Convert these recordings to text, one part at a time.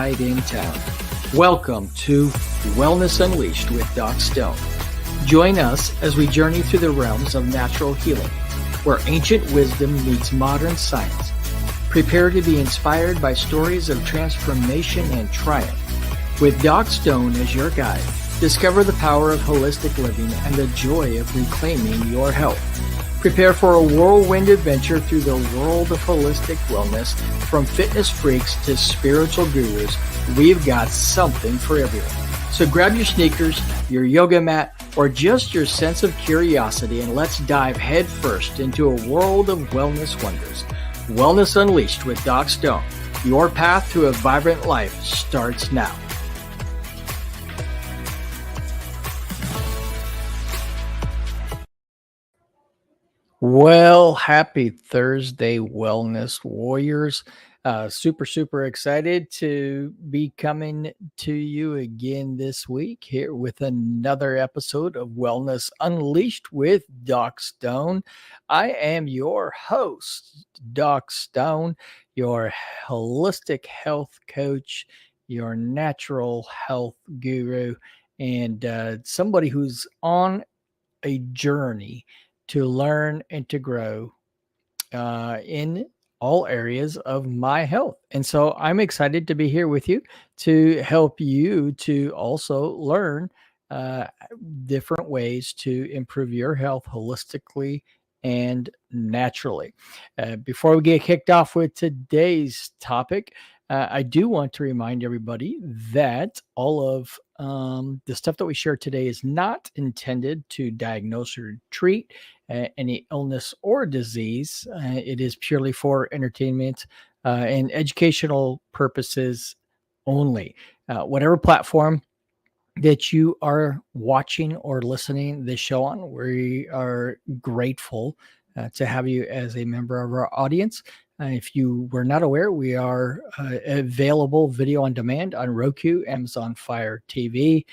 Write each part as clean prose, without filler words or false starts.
guide in town. Welcome to Wellness Unleashed with Doc Stone. Join us as we journey through the realms of natural healing, where ancient wisdom meets modern science. Prepare to be inspired by stories of transformation and triumph. With Doc Stone as your guide, discover the power of holistic living and the joy of reclaiming your health. Prepare for a whirlwind adventure through the world of holistic wellness. From fitness freaks to spiritual gurus, we've got something for everyone. So grab your sneakers, your yoga mat, or just your sense of curiosity, and let's dive headfirst into a world of wellness wonders. Wellness Unleashed with Doc Stone. Your path to a vibrant life starts now. Well, happy Thursday, Wellness Warriors. Super excited to be coming to you again this week here with another episode of Wellness Unleashed with Doc Stone. I am your host, Doc Stone, your holistic health coach, your natural health guru, and somebody who's on a journey to learn and to grow in all areas of my health. And so I'm excited to be here with you to help you to also learn uh, different ways to improve your health holistically and naturally. Before we get kicked off with today's topic, I do want to remind everybody that all of the stuff that we share today is not intended to diagnose or treat any illness or disease. It is purely for entertainment and educational purposes only. Whatever platform that you are watching or listening this show on, we are grateful to have you as a member of our audience. If you were not aware, we are available video on demand on Roku, Amazon Fire TV,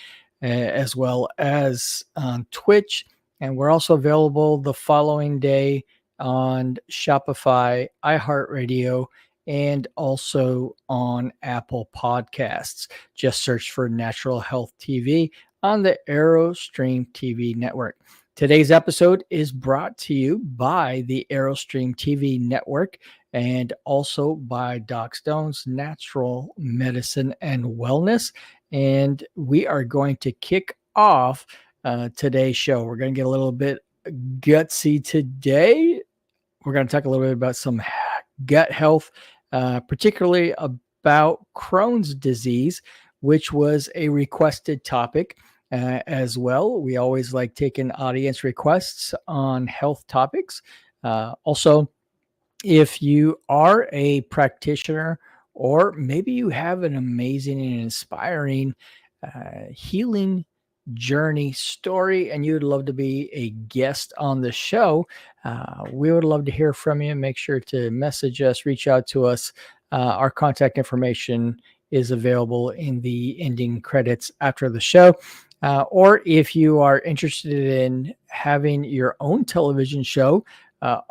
as well as on Twitch. And we're also available the following day on Shopify, iHeartRadio, and also on Apple Podcasts. Just search for Natural Health TV on the AeroStream TV network. Today's episode is brought to you by the AeroStream TV network and also by Doc Stone's Natural Medicine and Wellness. And we are going to kick off today's show. We're going to get a little bit gutsy today. We're going to talk a little bit about some gut health, particularly about Crohn's disease, which was a requested topic as well. We always like taking audience requests on health topics. Also, if you are a practitioner, or maybe you have an amazing and inspiring healing journey story and you'd love to be a guest on the show, we would love to hear from you. Make sure to message us, reach out to us. Our contact information is available in the ending credits after the show. Or if you are interested in having your own television show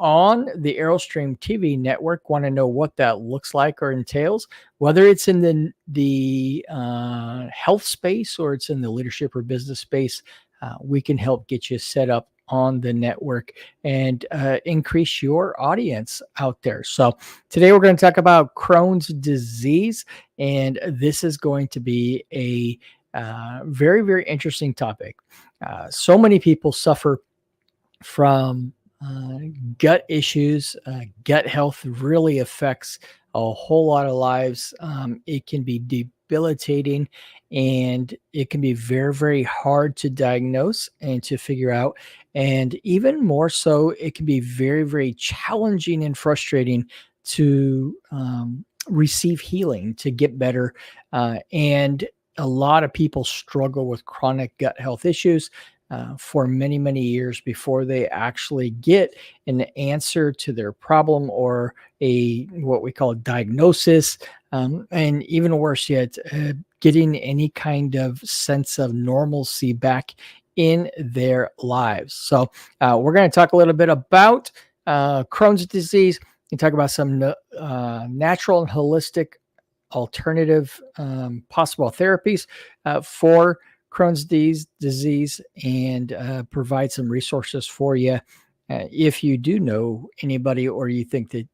on the AeroStream TV network, want to know what that looks like or entails, whether it's in the health space or it's in the leadership or business space, we can help get you set up on the network and increase your audience out there. So today we're going to talk about Crohn's disease, and this is going to be a very interesting topic. So many people suffer from gut issues. Gut health really affects a whole lot of lives. It can be debilitating, and it can be very hard to diagnose and to figure out. And even more so, it can be very challenging and frustrating to receive healing, to get better. And a lot of people struggle with chronic gut health issues for many years before they actually get an answer to their problem or what we call a diagnosis, and even worse yet, getting any kind of sense of normalcy back in their lives. So we're going to talk a little bit about Crohn's disease and talk about some natural and holistic alternative possible therapies for Crohn's disease and provide some resources for you if you do know anybody or you think that,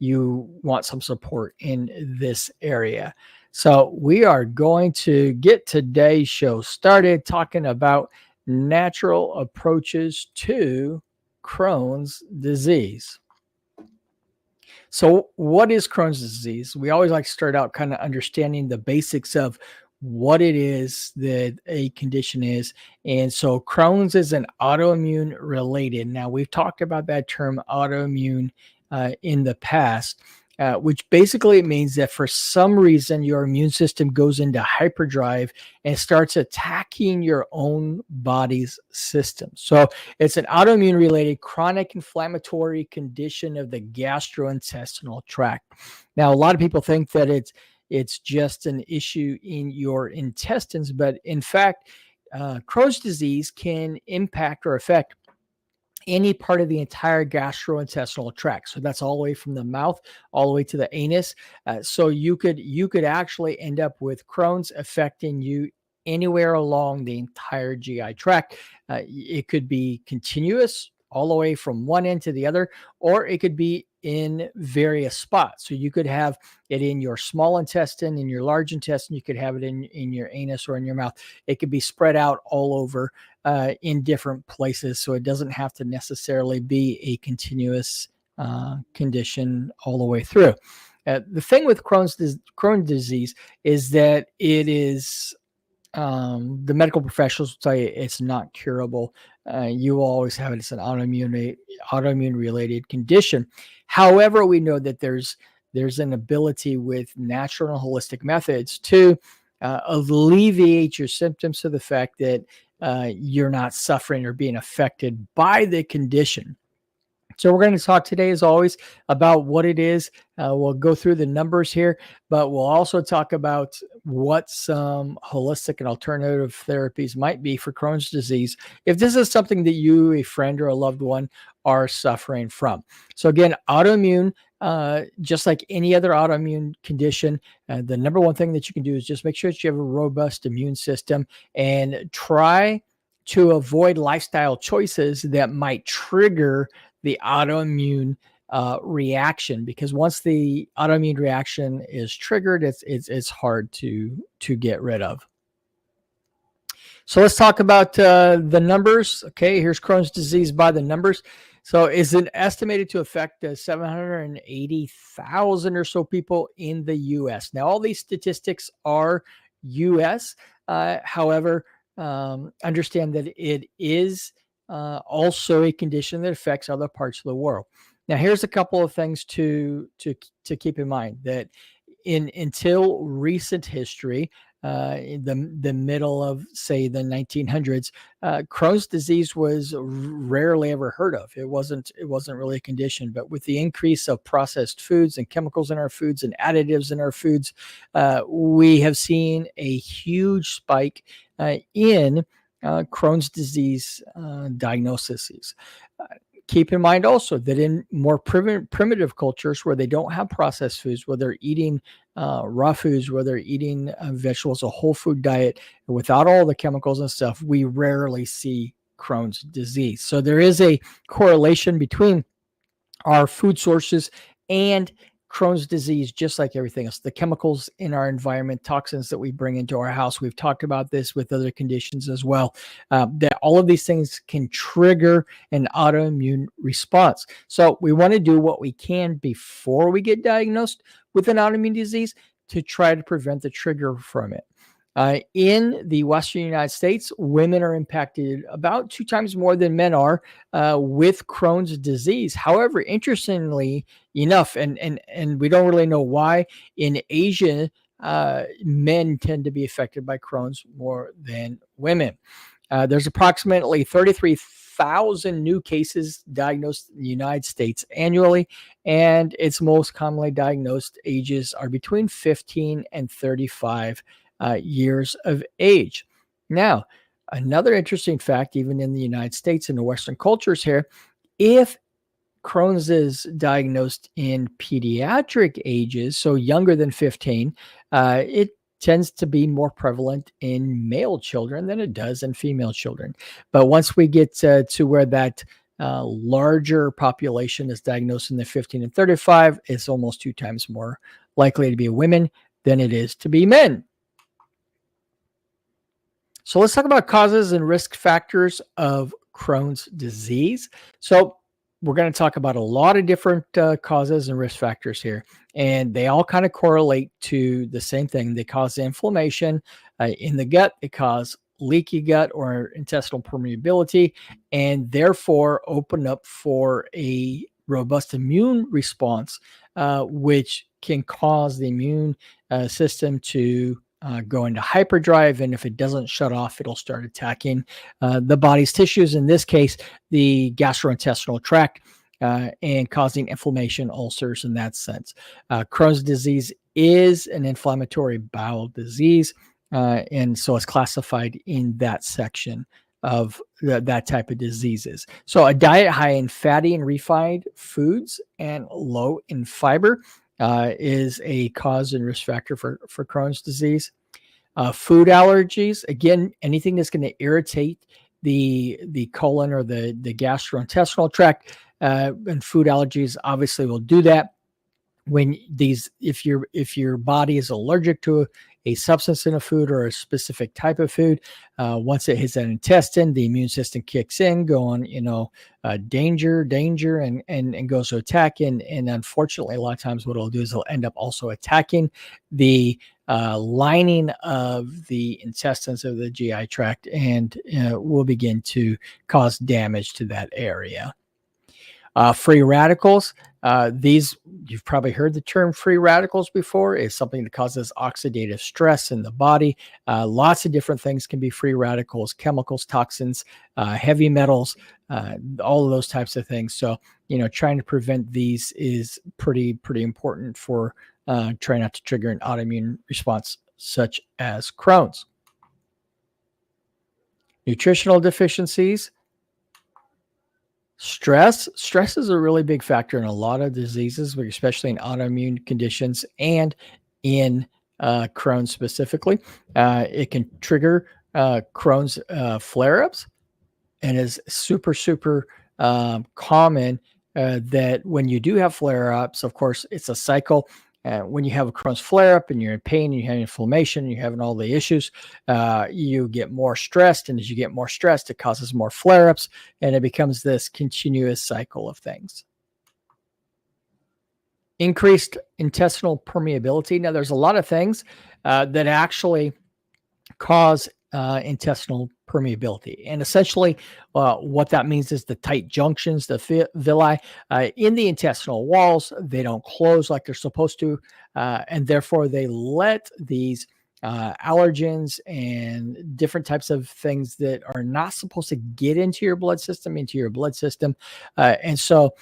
you want some support in this area. So we are going to get today's show started talking about natural approaches to Crohn's disease. So, what is Crohn's disease? We always like to start out kind of understanding the basics of what it is that a condition is. And so, Crohn's is an autoimmune related. Now, we've talked about that term autoimmune in the past, which basically means that for some reason your immune system goes into hyperdrive and starts attacking your own body's system. So it's an autoimmune related chronic inflammatory condition of the gastrointestinal tract. Now, a lot of people think that it's just an issue in your intestines, but in fact, Crohn's disease can impact or affect any part of the entire gastrointestinal tract. So that's all the way from the mouth all the way to the anus. So you could actually end up with Crohn's affecting you anywhere along the entire GI tract. It could be continuous all the way from one end to the other, or it could be in various spots. So you could have it in your small intestine, in your large intestine, you could have it in your anus or in your mouth. It could be spread out all over in different places. So it doesn't have to necessarily be a continuous condition all the way through. The thing with Crohn's disease is that it is the medical professionals will tell you it's not curable. You will always have it. It's an autoimmune related condition. However, we know that there's an ability with natural and holistic methods to alleviate your symptoms to the fact that you're not suffering or being affected by the condition. So we're going to talk today, as always, about what it is. We'll go through the numbers here, but we'll also talk about what some holistic and alternative therapies might be for Crohn's disease if this is something that you, a friend, or a loved one are suffering from. So again, autoimmune, just like any other autoimmune condition, the number one thing that you can do is just make sure that you have a robust immune system and try to avoid lifestyle choices that might trigger the autoimmune reaction, because once the autoimmune reaction is triggered, it's hard to get rid of. So let's talk about the numbers. Okay, here's Crohn's disease by the numbers. So is it estimated to affect 780,000 or so people in the U.S. Now, all these statistics are U.S. However, understand that it is also a condition that affects other parts of the world. Now, here's a couple of things to keep in mind that until recent history, in the middle of, say, the 1900s, Crohn's disease was rarely ever heard of. It wasn't really a condition. But with the increase of processed foods and chemicals in our foods and additives in our foods, we have seen a huge spike in Crohn's disease diagnoses. Keep in mind also that in more primitive cultures where they don't have processed foods, where they're eating raw foods, where they're eating vegetables, a whole food diet without all the chemicals and stuff, we rarely see Crohn's disease. So there is a correlation between our food sources and Crohn's disease, just like everything else. The chemicals in our environment, toxins that we bring into our house. We've talked about this with other conditions as well, that all of these things can trigger an autoimmune response. So we want to do what we can before we get diagnosed with an autoimmune disease to try to prevent the trigger from it. In the Western United States, women are impacted about 2 times more than men are with Crohn's disease. However, interestingly enough, and we don't really know why, in Asia, men tend to be affected by Crohn's more than women. There's approximately 33,000 new cases diagnosed in the United States annually, and its most commonly diagnosed ages are between 15 and 35 years of age. Now, another interesting fact, even in the United States and the Western cultures here, if Crohn's is diagnosed in pediatric ages, so younger than 15, it tends to be more prevalent in male children than it does in female children. But once we get to where that larger population is diagnosed in the 15 and 35, it's almost 2 times more likely to be women than it is to be men. So let's talk about causes and risk factors of Crohn's disease. So we're going to talk about a lot of different causes and risk factors here, and they all kind of correlate to the same thing. They cause inflammation in the gut. They cause leaky gut or intestinal permeability, and therefore open up for a robust immune response, which can cause the immune system to go into hyperdrive. And if it doesn't shut off, it'll start attacking the body's tissues, in this case, the gastrointestinal tract, and causing inflammation, ulcers in that sense. Crohn's disease is an inflammatory bowel disease, and so it's classified in that section of that type of diseases. So a diet high in fatty and refined foods and low in fiber is a cause and risk factor for Crohn's disease. Food allergies, again, anything that's going to irritate the colon or the gastrointestinal tract, and food allergies obviously will do that. When if your body is allergic to a substance in a food or a specific type of food, once it hits an intestine, the immune system kicks in, going, danger, and goes to attack. And unfortunately, a lot of times what it'll do is it'll end up also attacking the lining of the intestines of the GI tract, and will begin to cause damage to that area. Free radicals. These, you've probably heard the term free radicals before. It's something that causes oxidative stress in the body. Lots of different things can be free radicals: chemicals, toxins, heavy metals, all of those types of things. So, trying to prevent these is pretty important for trying not to trigger an autoimmune response such as Crohn's. Nutritional deficiencies. Stress is a really big factor in a lot of diseases, but especially in autoimmune conditions and in Crohn's specifically. It can trigger Crohn's flare-ups, and is super common that when you do have flare-ups, of course, it's a cycle. When you have a Crohn's flare-up and you're in pain, and you have inflammation, and you're having all the issues, you get more stressed. And as you get more stressed, it causes more flare-ups, and it becomes this continuous cycle of things. Increased intestinal permeability. Now, there's a lot of things that actually cause intestinal permeability. And essentially, what that means is the tight junctions, the villi in the intestinal walls, they don't close like they're supposed to. And therefore, they let these allergens and different types of things that are not supposed to get into your blood system. And so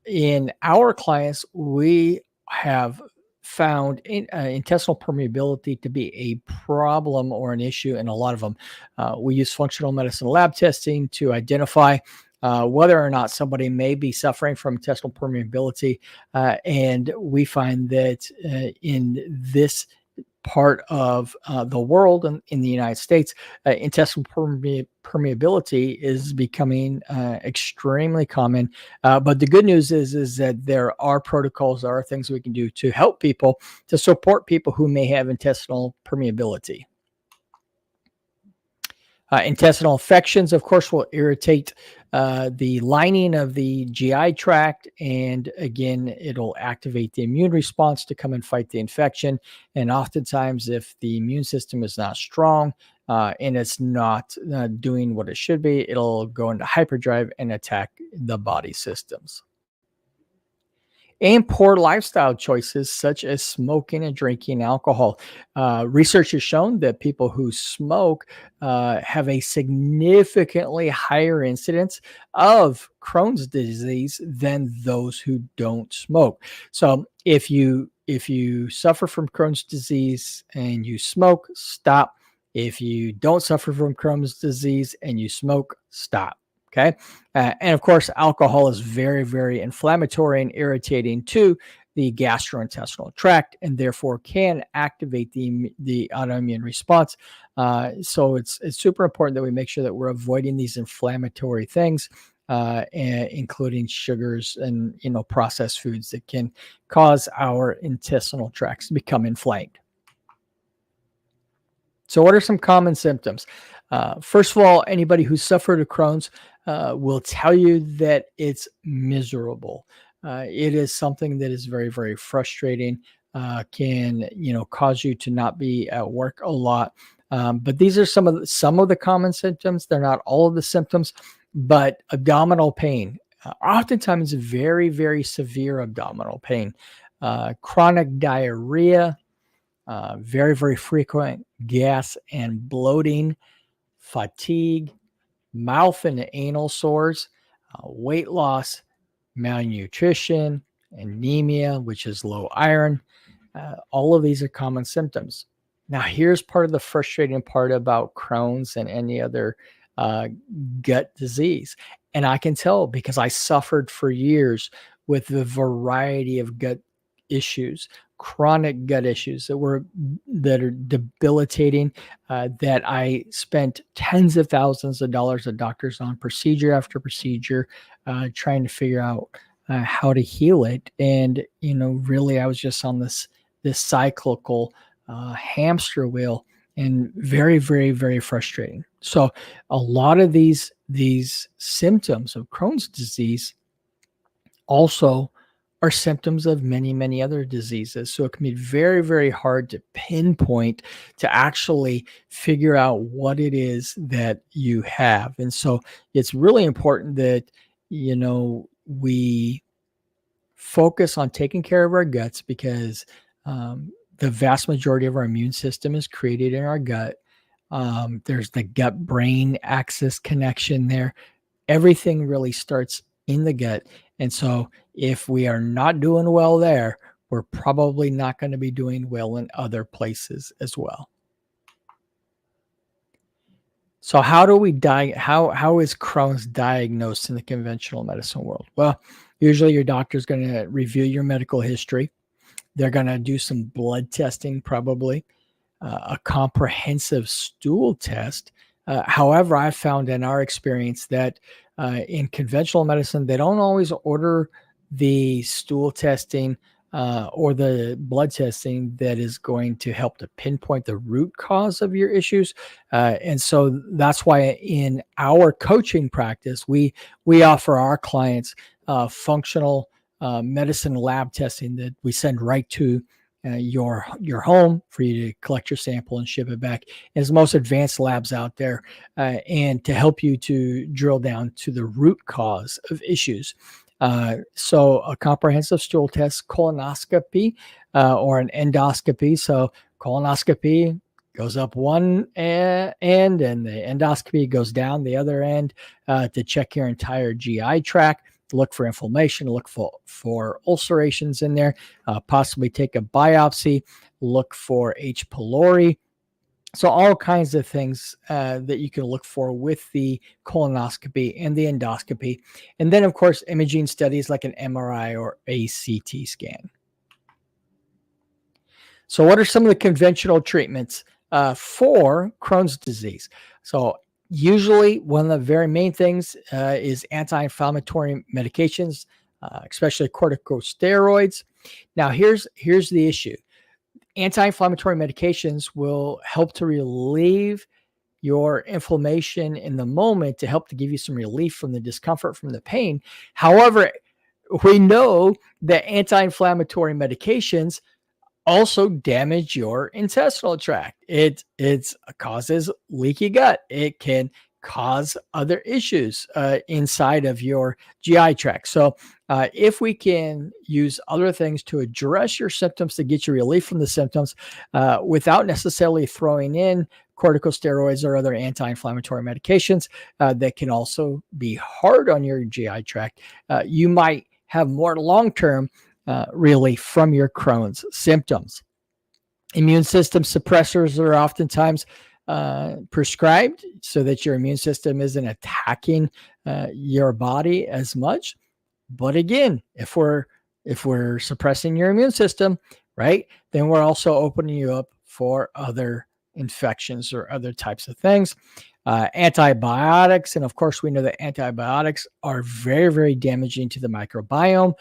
in our clients, we have found intestinal permeability to be a problem or an issue in a lot of them. We use functional medicine lab testing to identify whether or not somebody may be suffering from intestinal permeability. And we find that in this part of the world, in the United States, intestinal permeability is becoming extremely common. But the good news is that there are protocols, there are things we can do to help people, to support people who may have intestinal permeability. Intestinal infections, of course, will irritate the lining of the GI tract. And again, it'll activate the immune response to come and fight the infection. And oftentimes, if the immune system is not strong and it's not doing what it should be, it'll go into hyperdrive and attack the body systems. And poor lifestyle choices such as smoking and drinking alcohol. Research has shown that people who smoke have a significantly higher incidence of Crohn's disease than those who don't smoke. So if you suffer from Crohn's disease and you smoke, stop. If you don't suffer from Crohn's disease and you smoke, stop. Okay. And of course, alcohol is very, very inflammatory and irritating to the gastrointestinal tract, and therefore can activate the autoimmune response. So it's super important that we make sure that we're avoiding these inflammatory things, including sugars and processed foods that can cause our intestinal tracts to become inflamed. So, what are some common symptoms? First of all, anybody who's suffered of Crohn's will tell you that it's miserable. It is something that is very, very frustrating. Can cause you to not be at work a lot. But these are some of the common symptoms. They're not all of the symptoms, but abdominal pain, oftentimes very, very severe abdominal pain, chronic diarrhea, very, very frequent gas and bloating, fatigue, mouth and anal sores, weight loss, malnutrition, anemia, which is low iron. All of these are common symptoms. Now, here's part of the frustrating part about Crohn's and any other gut disease. And I can tell because I suffered for years with the variety of gut issues, chronic gut issues that are debilitating, that I spent tens of thousands of dollars of doctors on procedure after procedure, trying to figure out how to heal it. And really, I was just on this cyclical hamster wheel, and very, very, very frustrating. So a lot of these symptoms of Crohn's disease also are symptoms of many, many other diseases. So it can be very, very hard to pinpoint, to actually figure out what it is that you have. And so it's really important that, we focus on taking care of our guts, because the vast majority of our immune system is created in our gut. There's the gut-brain axis connection there. Everything really starts in the gut. And so if we are not doing well there, we're probably not going to be doing well in other places as well. So how do we how is Crohn's diagnosed in the conventional medicine world? Well, usually your doctor is going to review your medical history. They're going to do some blood testing, probably a comprehensive stool test. However, I've found in our experience that in conventional medicine, they don't always order the stool testing or the blood testing that is going to help to pinpoint the root cause of your issues. And so that's why in our coaching practice, we offer our clients functional medicine lab testing that we send right to your home for you to collect your sample and ship it back. It's the most advanced labs out there, and to help you to drill down to the root cause of issues. So a comprehensive stool test, colonoscopy, or an endoscopy. So colonoscopy goes up one end, and the endoscopy goes down the other end to check your entire GI tract. Look for inflammation, look for ulcerations in there, possibly take a biopsy, look for H. pylori. So all kinds of things that you can look for with the colonoscopy and the endoscopy. And then, of course, imaging studies like an MRI or a CT scan. So what are some of the conventional treatments for Crohn's disease? So usually one of the very main things is anti-inflammatory medications, especially corticosteroids. Now, here's the issue. Anti-inflammatory medications will help to relieve your inflammation in the moment, to help to give you some relief from the discomfort, from the pain. However, we know that anti-inflammatory medications also damage your intestinal tract. It causes leaky gut. It can cause other issues inside of your GI tract. So if we can use other things to address your symptoms, to get you relief from the symptoms, without necessarily throwing in corticosteroids or other anti-inflammatory medications that can also be hard on your GI tract, you might have more long-term relief from your Crohn's symptoms. Immune system suppressors are oftentimes prescribed so that your immune system isn't attacking your body as much. But again, if we're suppressing your immune system, right, then we're also opening you up for other infections or other types of things. Antibiotics, and of course, we know that antibiotics are very, very damaging to the microbiome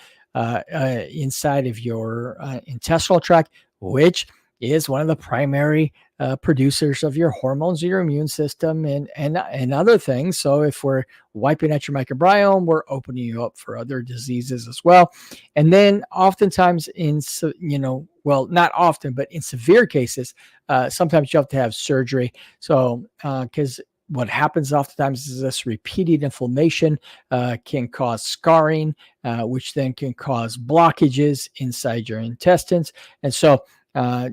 inside of your intestinal tract, which is one of the primary producers of your hormones, your immune system, and other things. So if we're wiping out your microbiome, we're opening you up for other diseases as well. And then oftentimes well, not often, but in severe cases, sometimes you have to have surgery. So because what happens oftentimes is this repeated inflammation can cause scarring, which then can cause blockages inside your intestines. And so,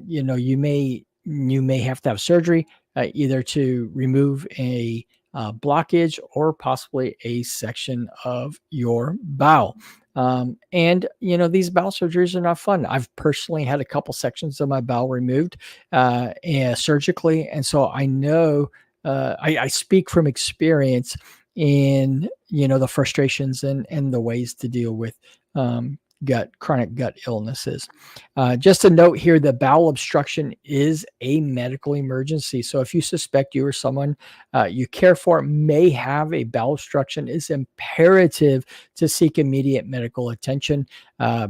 you may have to have surgery either to remove a blockage or possibly a section of your bowel. And these bowel surgeries are not fun. I've personally had a couple sections of my bowel removed and surgically, and so I know I speak from experience in the frustrations and the ways to deal with chronic gut illnesses. Just a note here, the bowel obstruction is a medical emergency. So if you suspect you or someone you care for may have a bowel obstruction, it's imperative to seek immediate medical attention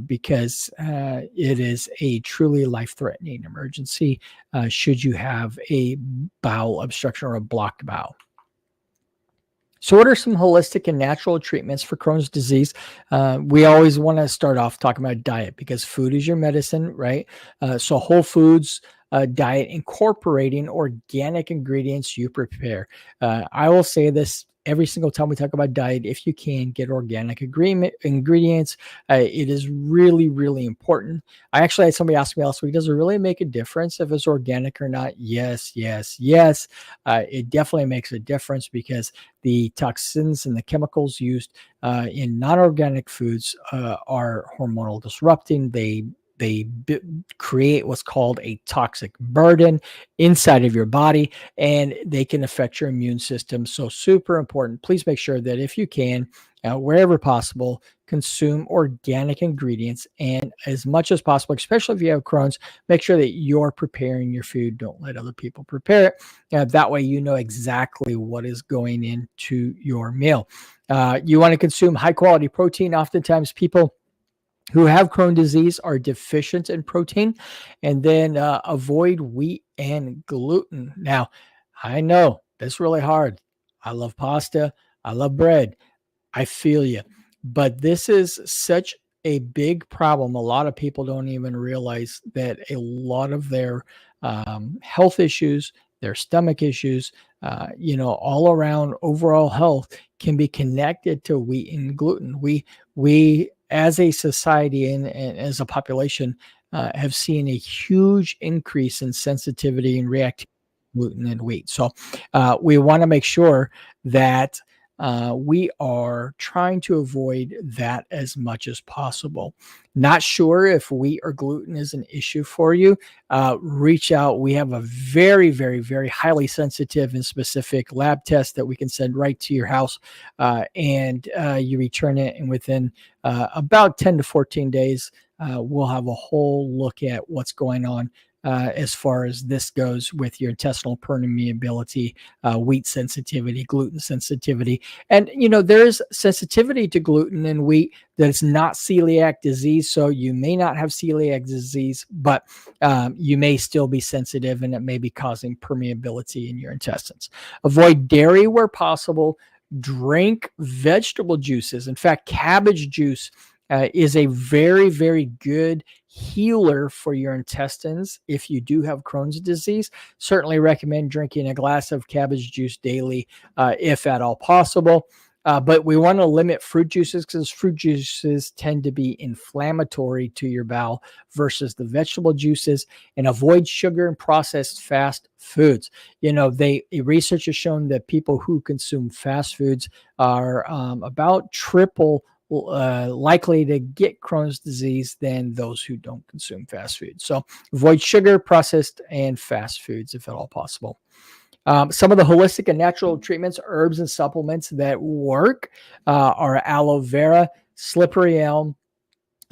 because it is a truly life-threatening emergency should you have a bowel obstruction or a blocked bowel. So what are some holistic and natural treatments for Crohn's disease? We always want to start off talking about diet because food is your medicine, right? So whole foods diet incorporating organic ingredients you prepare. I will say this every single time we talk about diet: if you can get organic ingredients, it is really, really important. I actually had somebody ask me last week, does it really make a difference if it's organic or not? Yes, yes, yes. It definitely makes a difference because the toxins and the chemicals used in non-organic foods are hormonal disrupting. They create what's called a toxic burden inside of your body, and they can affect your immune system. So super important. Please make sure that if you can, wherever possible, consume organic ingredients, and as much as possible, especially if you have Crohn's, make sure that you're preparing your food. Don't let other people prepare it. That way you know exactly what is going into your meal. You want to consume high quality protein. Oftentimes people who have Crohn's disease are deficient in protein, and then avoid wheat and gluten. Now, I know that's really hard. I love pasta. I love bread. I feel you. But this is such a big problem. A lot of people don't even realize that a lot of their health issues, their stomach issues, all around overall health can be connected to wheat and gluten. We as a society and as a population have seen a huge increase in sensitivity and reactivity to gluten and wheat. So we want to make sure that we are trying to avoid that as much as possible. Not sure if wheat or gluten is an issue for you, reach out. We have a very, very, very highly sensitive and specific lab test that we can send right to your house, and you return it, and within about 10 to 14 days, we'll have a whole look at what's going on as far as this goes with your intestinal permeability, wheat sensitivity, gluten sensitivity. And, there's sensitivity to gluten and wheat that it's not celiac disease. So you may not have celiac disease, but you may still be sensitive, and it may be causing permeability in your intestines. Avoid dairy where possible. Drink vegetable juices. In fact, cabbage juice is a very, very good healer for your intestines. If you do have Crohn's disease, certainly recommend drinking a glass of cabbage juice daily, if at all possible. But we want to limit fruit juices because fruit juices tend to be inflammatory to your bowel versus the vegetable juices, and avoid sugar and processed fast foods. Research has shown that people who consume fast foods are about triple likely to get Crohn's disease than those who don't consume fast food. So avoid sugar, processed, and fast foods if at all possible. Some of the holistic and natural treatments, herbs and supplements that work are aloe vera, slippery elm,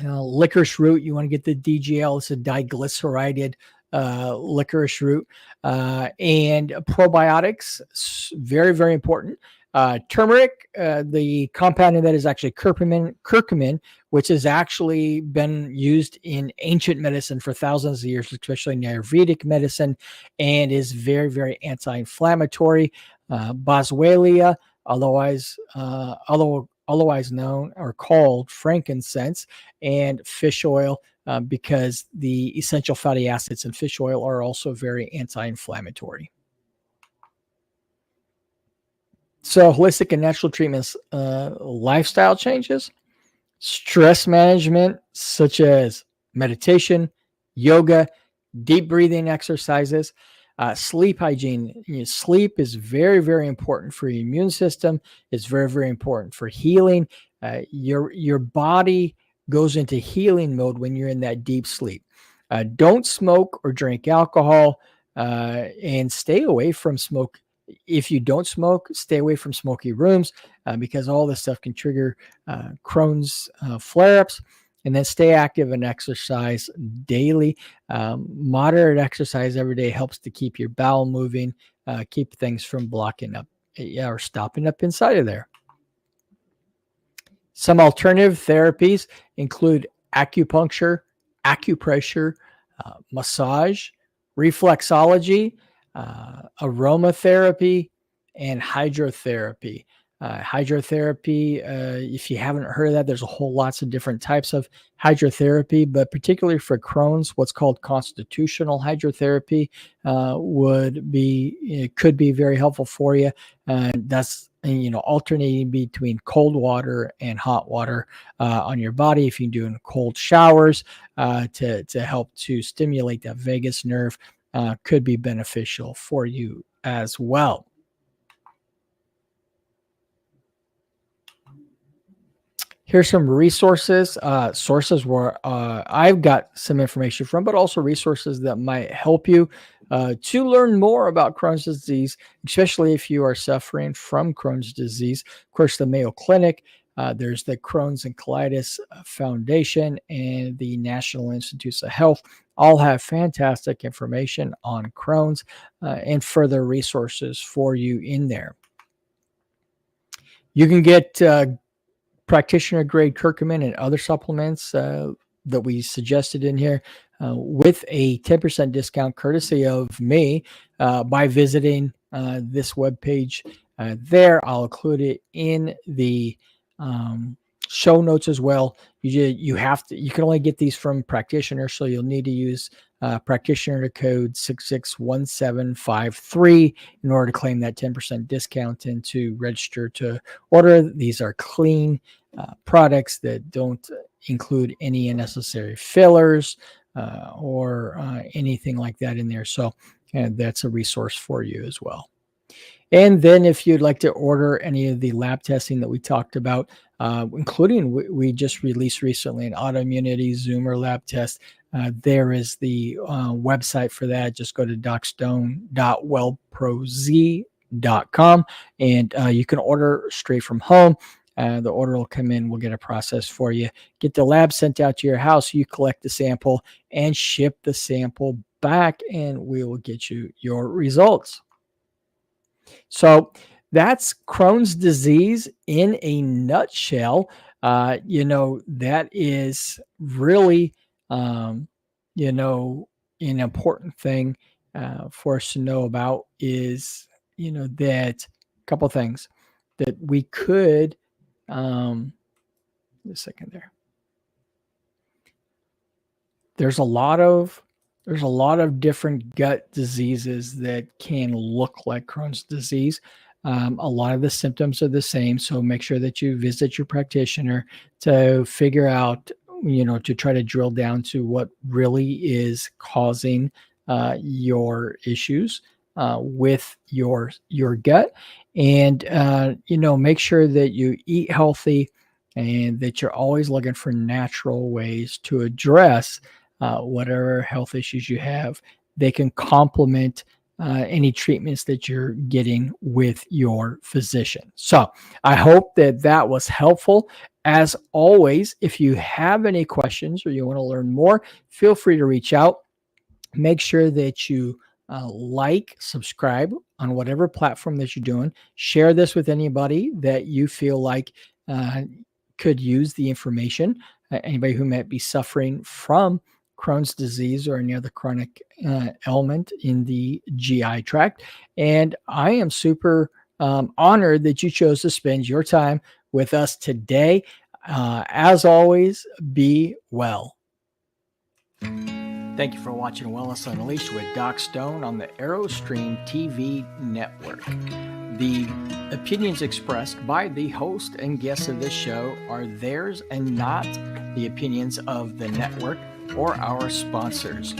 licorice root. You want to get the DGL. It's a diglycerided licorice root. And probiotics, very, very important. Turmeric, the compound in that is actually curcumin, which has actually been used in ancient medicine for thousands of years, especially in Ayurvedic medicine, and is very, very anti-inflammatory. Boswellia, otherwise known or called frankincense, and fish oil, because the essential fatty acids in fish oil are also very anti-inflammatory. So holistic and natural treatments, lifestyle changes, stress management, such as meditation, yoga, deep breathing exercises, sleep hygiene. Sleep is very, very important for your immune system. It's very, very important for healing. Your body goes into healing mode when you're in that deep sleep. Don't smoke or drink alcohol, and stay away from smoke. If you don't smoke, stay away from smoky rooms, because all this stuff can trigger Crohn's flare-ups. And then stay active and exercise daily. Moderate exercise every day helps to keep your bowel moving, keep things from blocking up or stopping up inside of there. Some alternative therapies include acupuncture, acupressure, massage, reflexology, aromatherapy, and hydrotherapy. Hydrotherapy, if you haven't heard of that, there's a whole lots of different types of hydrotherapy, but particularly for Crohn's, what's called constitutional hydrotherapy could be very helpful for you. That's alternating between cold water and hot water on your body. If you're doing cold showers to help to stimulate that vagus nerve, could be beneficial for you as well. Here's some resources, sources where I've got some information from, but also resources that might help you to learn more about Crohn's disease, especially if you are suffering from Crohn's disease. Of course, the Mayo Clinic, there's the Crohn's and Colitis Foundation, and the National Institutes of Health all have fantastic information on Crohn's and further resources for you in there. You can get practitioner grade curcumin and other supplements that we suggested in here with a 10% discount courtesy of me by visiting this webpage there. I'll include it in the show notes as well. You can only get these from practitioners, so you'll need to use practitioner code 661753 in order to claim that 10% discount and to register to order. These are clean products that don't include any unnecessary fillers or anything like that in there. So that's a resource for you as well. And then if you'd like to order any of the lab testing that we talked about, including we just released recently an autoimmunity Zoomer lab test, there is the website for that. Just go to docstone.wellproz.com and you can order straight from home. The order will come in. We'll get a process for you. Get the lab sent out to your house. You collect the sample and ship the sample back, and we will get you your results. So that's Crohn's disease in a nutshell. That is really, an important thing for us to know about is, that a couple things that we could, a second there. There's a lot of different gut diseases that can look like Crohn's disease. A lot of the symptoms are the same, so make sure that you visit your practitioner to figure out, to try to drill down to what really is causing your issues with your gut, and make sure that you eat healthy and that you're always looking for natural ways to address whatever health issues you have. They can complement any treatments that you're getting with your physician. So I hope that that was helpful. As always, if you have any questions or you want to learn more, feel free to reach out. Make sure that you like, subscribe on whatever platform that you're doing. Share this with anybody that you feel like could use the information. Anybody who might be suffering from Crohn's disease or any other chronic ailment in the GI tract. And I am super honored that you chose to spend your time with us today. As always, be well. Thank you for watching Wellness Unleashed with Doc Stone on the ArrowStream TV network. The opinions expressed by the host and guests of this show are theirs and not the opinions of the network or our sponsors.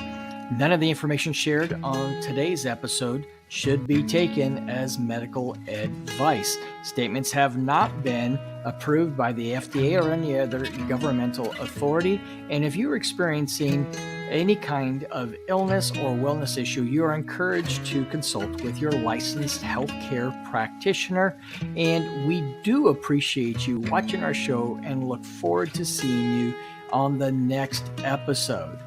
None of the information shared on today's episode should be taken as medical advice. Statements have not been approved by the FDA or any other governmental authority. And if you're experiencing any kind of illness or wellness issue, you are encouraged to consult with your licensed healthcare practitioner. And we do appreciate you watching our show and look forward to seeing you on the next episode.